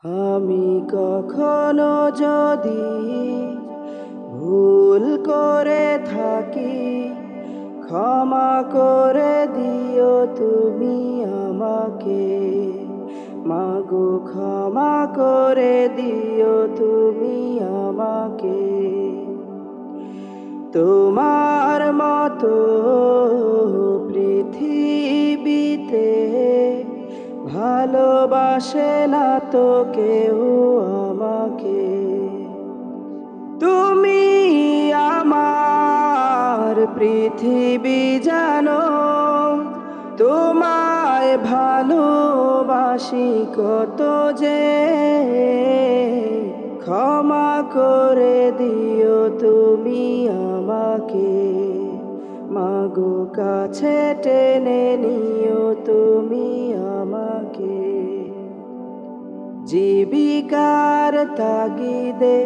আমি কখনো যদি ভুল করে থাকি, ক্ষমা করে দিও তুমি আমাকে। মাগো ক্ষমা করে দিও তুমি আমাকে। তোমার মতো পৃথিবীতে ভালোবাসে না তো কেউ আমাকে। তুমি আমার পৃথিবী জানো, তোমায় ভালোবাসি কত যে। ক্ষমা করে দিও তুমি আমাকে। মাগো কাছে টেনে নিও তুমি আমাকে। জীবিকার তাগিদে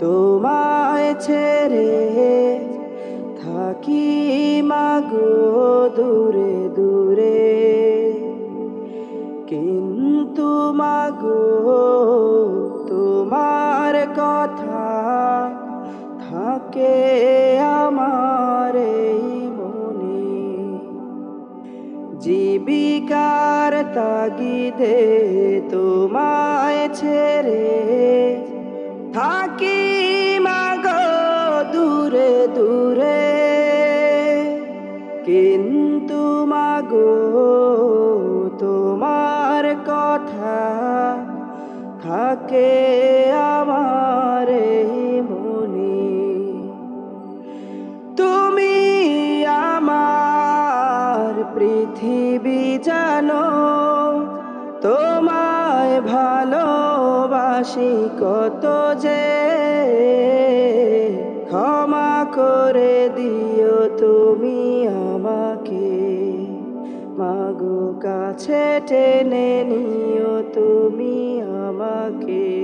তোমায় ছেড়ে থাকি মাগো দূরে দূরে, কিন্তু মাগো তোমার কথা থাকে আমার এই মনে। জীবিকার তাগিদে তোমায় ছেড়ে থাকি মাগো দূরে দূরে, কিন্তু মাগো তোমার কথা থাকে আমার এই মনে। তুমি আমার পৃথিবী জানো, তোমায় ভালোবাসি কত যে। ক্ষমা করে দিও তুমি আমাকে। মাগো কাছে টেনে নিও তুমি আমাকে।